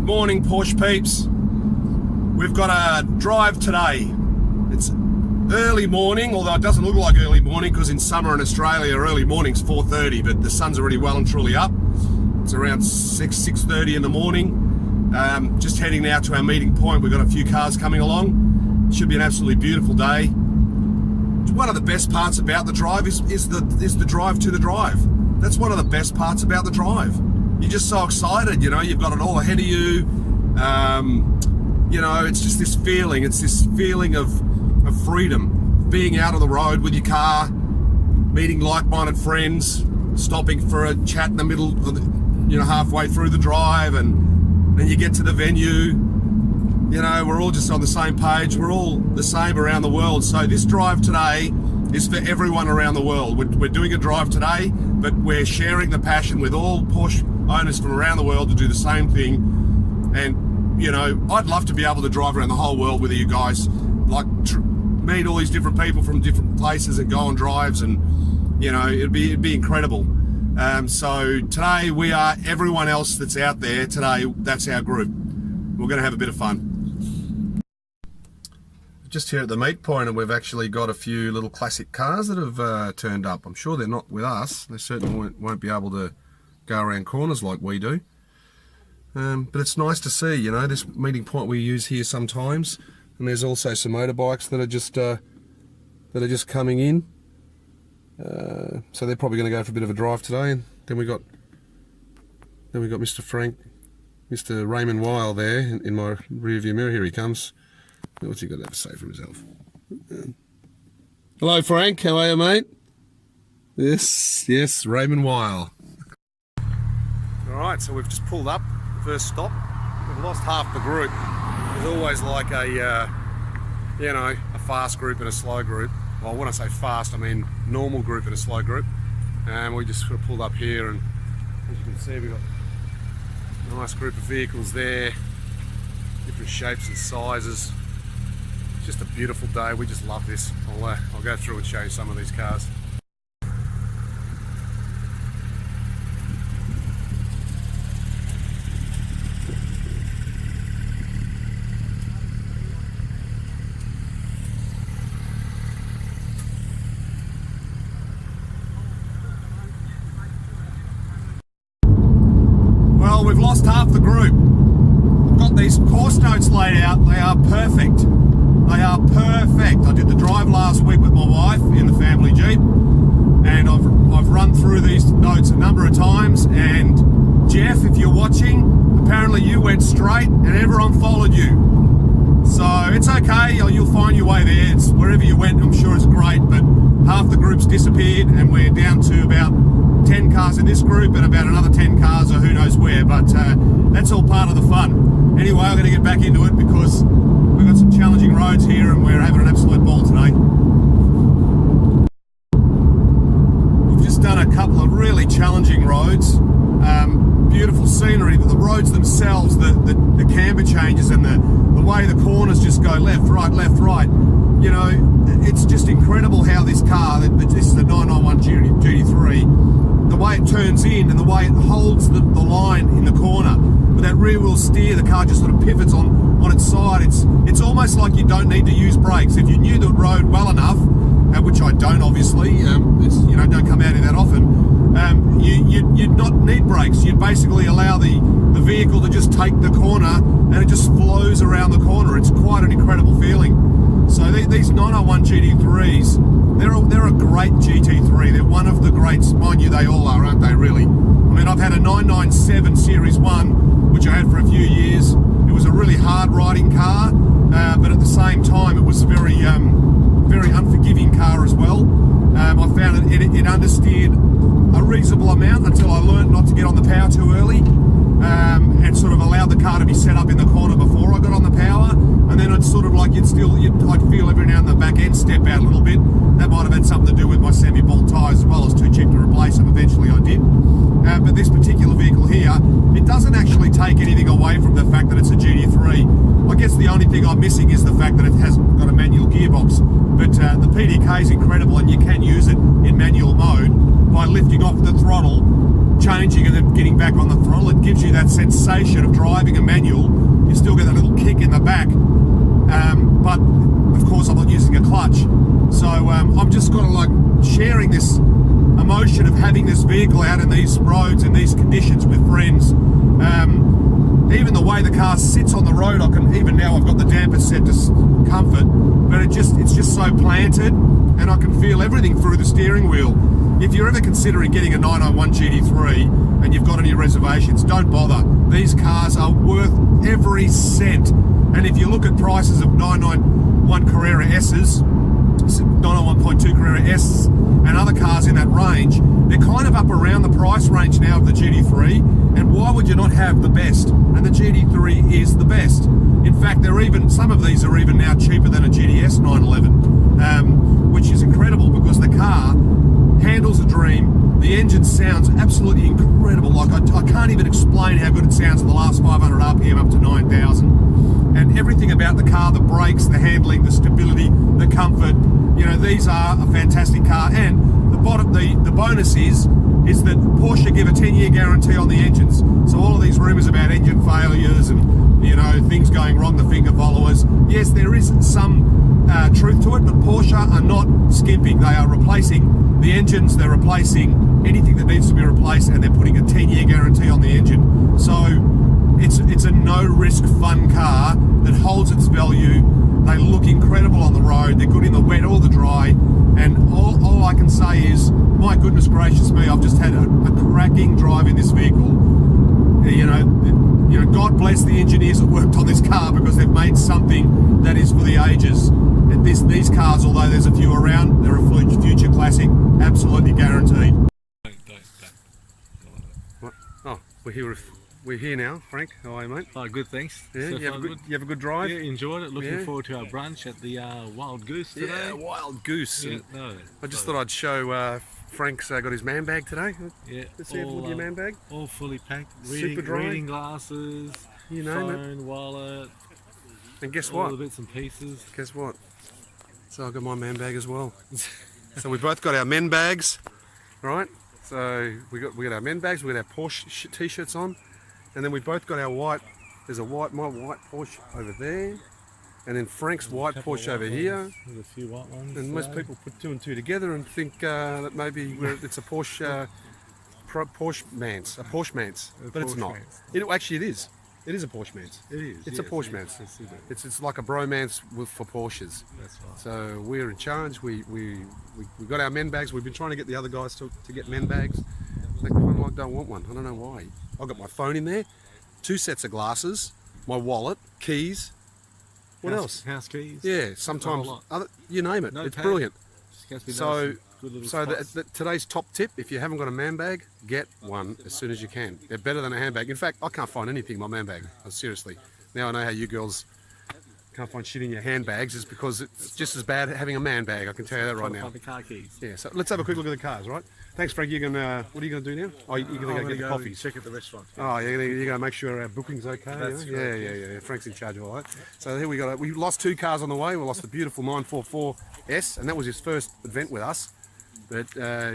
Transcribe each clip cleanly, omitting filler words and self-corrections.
morning, Porsche peeps. We've got a drive today. It's early morning, although it doesn't look like early morning because in summer in Australia early morning's 4:30, but the sun's already well and truly up. It's around 6:30 in the morning. Just heading now to our meeting point. We've got a few cars coming along. Should be an absolutely beautiful day. One of the best parts about the drive is the drive to the drive. That's one of the best parts about the drive. You're just so excited, you know, you've got it all ahead of you. You know, it's just this feeling. It's this feeling of freedom, being out on the road with your car, meeting like-minded friends, stopping for a chat in the middle of the, you know, halfway through the drive, and then you get to the venue. You know, we're all just on the same page. We're all the same around the world. So this drive today is for everyone around the world. We're doing a drive today, but we're sharing the passion with all Porsche owners from around the world to do the same thing. And, you know, I'd love to be able to drive around the whole world with you guys, like meet all these different people from different places and go on drives, and, you know, it'd be incredible. So today we are everyone else that's out there today. That's our group. We're going to have a bit of fun. Just here at the meet point, and we've actually got a few little classic cars that have turned up. I'm sure they're not with us. They certainly won't be able to go around corners like we do. But it's nice to see, you know, this meeting point we use here sometimes. And there's also some motorbikes that are just coming in. So they're probably going to go for a bit of a drive today. And then we got Mr. Raymond Weil there in my rear view mirror. Here he comes. What's he got to have to say for himself? Hello, Frank. How are you, mate? Yes, Raymond Weil. All right, so we've just pulled up. First stop. We've lost half the group. There's always like a, you know, a fast group and a slow group. Well, when I say fast, I mean normal group and a slow group. And we just sort of pulled up here, and as you can see, we've got a nice group of vehicles there, different shapes and sizes. It's just a beautiful day. We just love this. I'll go through and show you some of these cars. Well, we've lost half the group. I've got these course notes laid out. They are perfect. They are perfect. I did the drive last week with my wife in the family Jeep, and I've run through these notes a number of times. And Jeff, if you're watching, apparently you went straight and everyone followed you. So it's okay. You'll find your way there. It's wherever you went. I'm sure it's great. But half the group's disappeared, and we're down to about 10 cars in this group and about another 10 cars or who knows where, but that's all part of the fun. Anyway, I'm going to get back into it because we've got some challenging roads here and we're having an absolute ball today. We've just done a couple of really challenging roads. Beautiful scenery, but the roads themselves, the camber changes and the way the corners just go left, right, you know, it's just incredible how this car, this is the 991 GT3, the way it turns in and the way it holds the line in the corner. With that rear wheel steer, the car just sort of pivots on its side. It's almost like you don't need to use brakes. If you knew the road well enough, which I don't obviously, you know, don't come out here that often, you'd not need brakes. You'd basically allow the vehicle to just take the corner and it just flows around the corner. It's quite an incredible feeling. So these 901 GT3s, they're a great GT3. They're one of the greats. Mind you, they all are, aren't they, really? I mean, I've had a 997 Series 1, which I had for a few years. It was a really hard riding car, but at the same time, it was a very unforgiving car as well. I found it understeered a reasonable amount until I learned not to get on the power too early, and sort of allowed the car to be set up in the corner before I got on the power. And then it's sort of like I'd feel every now and then the back end step out a little bit. That might have had something to do with my semi-ball tyres as well. It's too cheap to replace them. Eventually I did. But this particular vehicle here, it doesn't actually take anything away from the fact that it's a GT3. I guess the only thing I'm missing is the fact that it hasn't got a manual gearbox. But the PDK is incredible, and you can use it in manual mode by lifting off the throttle changing and then getting back on the throttle. It gives you that sensation of driving a manual. You still get that little kick in the back, but of course I'm not using a clutch. So I'm just kind of like sharing this emotion of having this vehicle out in these roads in these conditions with friends. Even the way the car sits on the road, even now I've got the damper set to comfort, but it's just so planted, and I can feel everything through the steering wheel. If you're ever considering getting a 991 GT3 and you've got any reservations, don't bother. These cars are worth every cent. And if you look at prices of 991 Carrera S's, 991.2 Carrera S and other cars in that range, they're kind of up around the price range now of the GT3, and why would you not have the best? And the GT3 is the best. In fact, some of these are even now cheaper than a GTS 911, which is incredible because the car handles a dream. The engine sounds absolutely incredible. Like I can't even explain how good it sounds at the last 500 RPM up to 9,000. And everything about the car, the brakes, the handling, the stability, the comfort, these are a fantastic car. And the bonus is that Porsche give a 10-year guarantee on the engines. So all of these rumours about engine failures and things going wrong, the finger followers, yes, there is some truth to it, but Porsche are not skimping. They are replacing the engines, they're replacing anything that needs to be replaced, and they're putting a 10-year guarantee on the engine. So it's a no-risk fun car that holds its value. They look incredible on the road. They're good in the wet or the dry. And all I can say is, my goodness gracious me, I've just had a cracking drive in this vehicle. God bless the engineers that worked on this car, because they've made something that is for the ages. And these cars, although there's a few around, they're a future classic, absolutely guaranteed. What? Oh, we're here now, Frank. How are you, mate? Oh, good, thanks. Yeah, so you have a good drive? Yeah, enjoyed it. Looking forward to our brunch at the Wild Goose today. Yeah, Wild Goose. Yeah, I just thought I'd show Frank's got his man bag today. Yeah, Let's see, look at your man bag. All fully packed. Super dry. Reading glasses, you name phone, it. Wallet. And guess all what? the bits and pieces. Guess what? So I've got my man bag as well. So we both got our men bags, right? So we got our men bags. We got our Porsche t-shirts on. And then we both got our white, my white Porsche over there, and then Frank's white Porsche over here. There's a few white ones. And most people put two and two together and think that maybe it's a Porsche, Porsche Mans, but it's not. Actually, it is. It is a Porsche Mans. It is. It's a Porsche Mans. It's like a bromance for Porsches. That's right. So we're in charge. We got our men bags. We've been trying to get the other guys to get men bags. They kind of like don't want one. I don't know why. I've got my phone in there, 2 sets of glasses, my wallet, keys. What else? House keys. Yeah, sometimes you name it. It's brilliant. So today's top tip: if you haven't got a man bag, get one as soon as you can. They're better than a handbag. In fact, I can't find anything in my man bag. Seriously. Now I know how you girls can't find shit in your handbags. It's because it's just as bad having a man bag. I can tell you that right now. Find the car keys. Yeah. So let's have a quick look at the cars, right? Thanks, Frank. What are you going to do now? Oh, you're going to go get the coffees. Check at the restaurant. Oh, you're going to make sure our booking's okay. That's right. Yeah. Frank's in charge of all that. So here we got. We lost 2 cars on the way. We lost the beautiful 944S, and that was his first event with us. But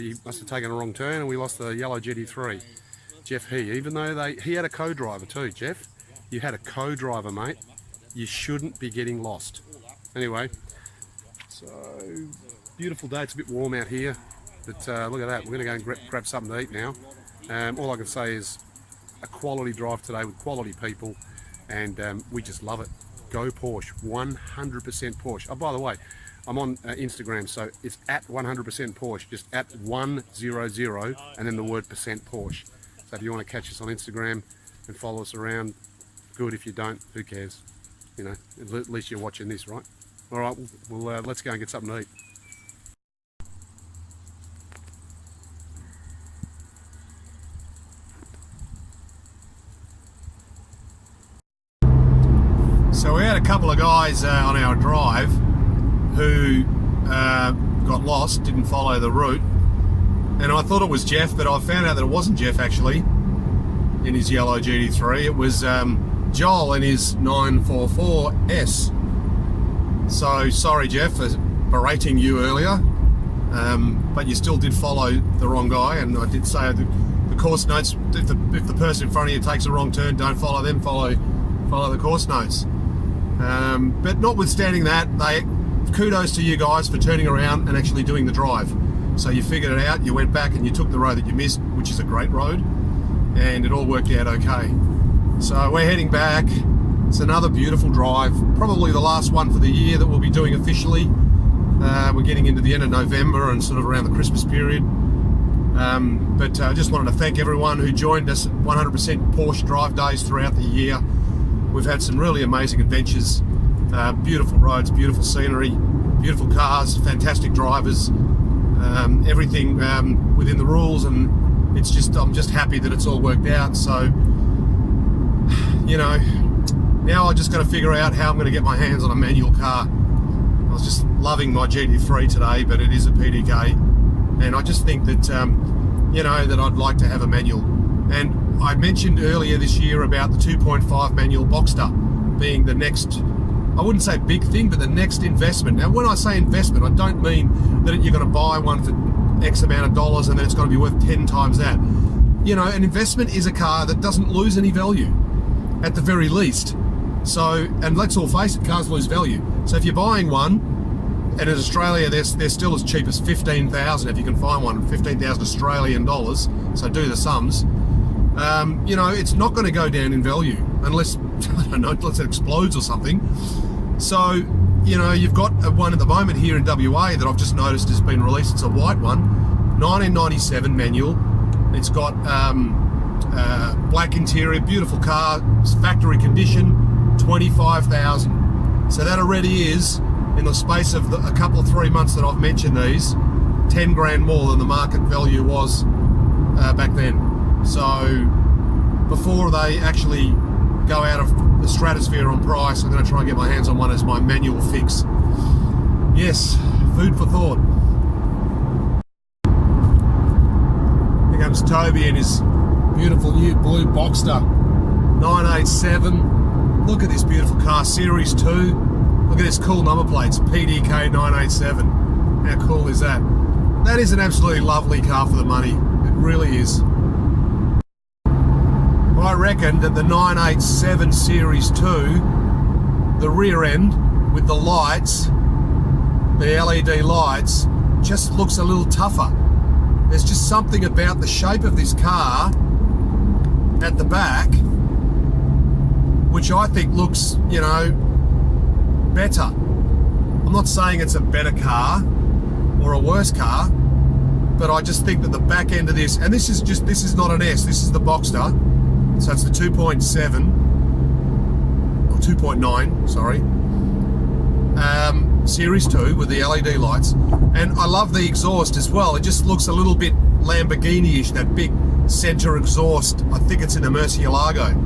he must have taken a wrong turn, and we lost the yellow GT3. Jeff even though he had a co-driver too. Jeff, you had a co-driver, mate. You shouldn't be getting lost. Anyway, so beautiful day. It's a bit warm out here. But look at that, we're going to go and grab something to eat now. All I can say is a quality drive today with quality people, and we just love it. Go Porsche, 100% Porsche. Oh, by the way, I'm on Instagram, so it's at 100% Porsche, just at 100 and then the word % Porsche. So if you want to catch us on Instagram and follow us around, good. If you don't, who cares? At least you're watching this, right? All right, well, let's go and get something to eat. So we had a couple of guys on our drive who got lost, didn't follow the route, and I thought it was Jeff, but I found out that it wasn't Jeff actually in his yellow GT3. It was Joel in his 944S. So sorry Jeff for berating you earlier, but you still did follow the wrong guy, and I did say the course notes. If the person in front of you takes a wrong turn, don't follow them. Follow the course notes. But notwithstanding that, kudos to you guys for turning around and actually doing the drive. So you figured it out. You went back and you took the road that you missed, which is a great road, and it all worked out okay. So we're heading back. It's another beautiful drive, probably the last one for the year that we'll be doing officially. We're getting into the end of November and sort of around the Christmas period. But I just wanted to thank everyone who joined us at 100% Porsche drive days throughout the year. We've had some really amazing adventures, beautiful roads, beautiful scenery, beautiful cars, fantastic drivers, everything within the rules, and I'm just happy that it's all worked out. So, now I just got to figure out how I'm going to get my hands on a manual car. I was just loving my GT3 today, but it is a PDK, and I just think that that I'd like to have a manual. And I mentioned earlier this year about the 2.5 manual Boxster being the next, I wouldn't say big thing, but the next investment. Now, when I say investment, I don't mean that you're going to buy one for X amount of dollars and then it's going to be worth 10 times that. An investment is a car that doesn't lose any value, at the very least. So, and let's all face it, cars lose value. So if you're buying one, and in Australia they're still as cheap as 15,000 if you can find one, 15,000 Australian dollars. So do the sums. It's not going to go down in value unless, I don't know, unless it explodes or something. So, you've got one at the moment here in WA that I've just noticed has been released. It's a white one, 1997 manual. It's got black interior, beautiful car, factory condition, 25,000. So that already is, in the space of a couple of 3 months that I've mentioned these, 10 grand more than the market value was back then. So before they actually go out of the stratosphere on price, I'm going to try and get my hands on one as my manual fix. Yes, food for thought. Here comes Toby and his beautiful new blue Boxster 987. Look at this beautiful car, Series 2. Look at this cool number plates, PDK 987. How cool is that? That is an absolutely lovely car for the money. It really is. I reckon that the 987 Series 2, the rear end with the lights, the LED lights, just looks a little tougher. There's just something about the shape of this car at the back which I think looks, better. I'm not saying it's a better car or a worse car, but I just think that the back end of this, and this is not an S, this is the Boxster, so it's the 2.7 or 2.9, sorry, Series 2 with the LED lights, and I love the exhaust as well. It just looks a little bit Lamborghini-ish, that big center exhaust. I think it's in a Murcielago.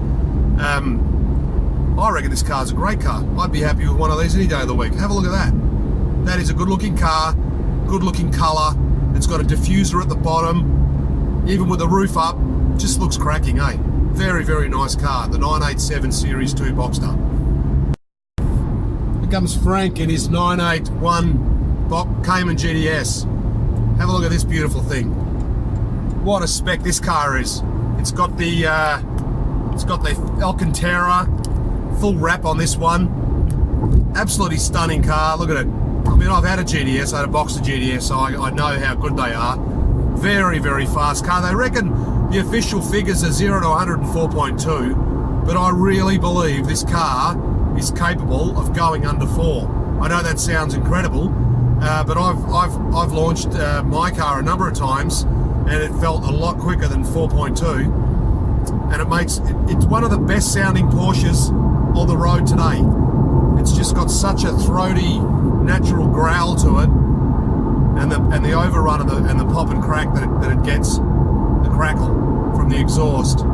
I reckon this car's a great car. I'd be happy with one of these any day of the week. Have a look at that. That is a good looking car, good looking colour. It's got a diffuser at the bottom, even with the roof up, just looks cracking, eh? Very, very nice car, the 987 Series 2 Boxster. Here comes Frank in his 981 Cayman GTS. Have a look at this beautiful thing. What a spec this car is. It's got the Alcantara full wrap on this one. Absolutely stunning car. Look at it. I mean, I've had a GTS, I had a Boxster GTS, so I know how good they are. Very, very fast car. They reckon the official figures are 0 to 104.2, but I really believe this car is capable of going under 4. I know that sounds incredible, but I've launched my car a number of times, and it felt a lot quicker than 4.2, and it's one of the best sounding Porsches on the road today. It's just got such a throaty, natural growl to it, and the overrun and the pop and crack that it gets, the crackle from the exhaust.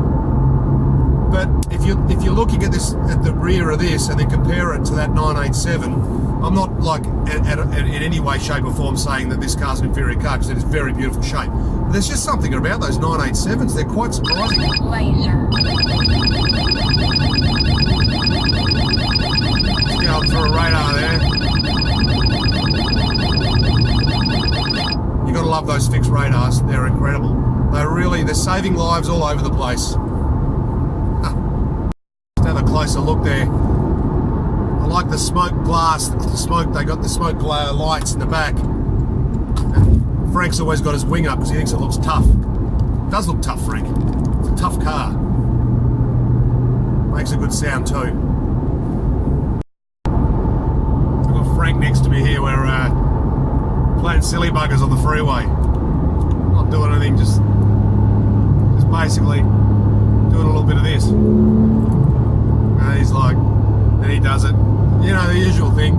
But if you're looking at this, at the rear of this, and then compare it to that 987, I'm not like in any way, shape or form saying that this car's an inferior car, because it is very beautiful shape. But there's just something about those 987s, they're quite surprising. Laser. Going through a radar there. You gotta love those fixed radars, they're incredible. They're saving lives all over the place. Just have a closer look there. I like the smoke glass, the smoke, they got the smoke glow lights in the back. And Frank's always got his wing up because he thinks it looks tough. It does look tough, Frank. It's a tough car. Makes a good sound too. I've got Frank next to me here. We're playing silly buggers on the freeway. Not doing anything, just basically doing a little bit of this. And he's like, and he does it. You know, the usual thing.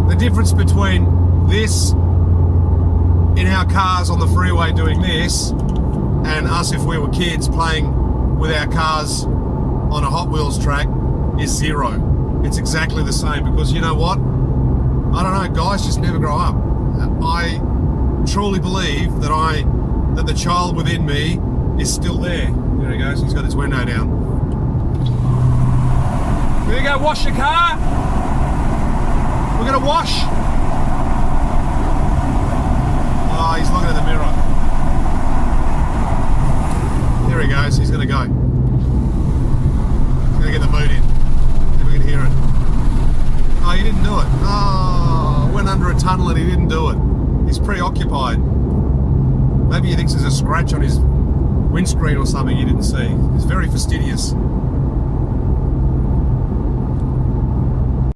The difference between this in our cars on the freeway doing this and us if we were kids playing with our cars on a Hot Wheels track is zero. It's exactly the same, because you know what? I don't know, guys just never grow up. I truly believe that the child within me is still there. There he goes, he's got his window down. We're gonna go wash your car. We're gonna wash. Oh, he's looking at the mirror. There he goes, he's gonna go. He's gonna get the mood in. See if we can hear it. Oh, he didn't do it. Oh, went under a tunnel and he didn't do it. He's preoccupied. Maybe he thinks there's a scratch on his windscreen or something he didn't see. He's very fastidious.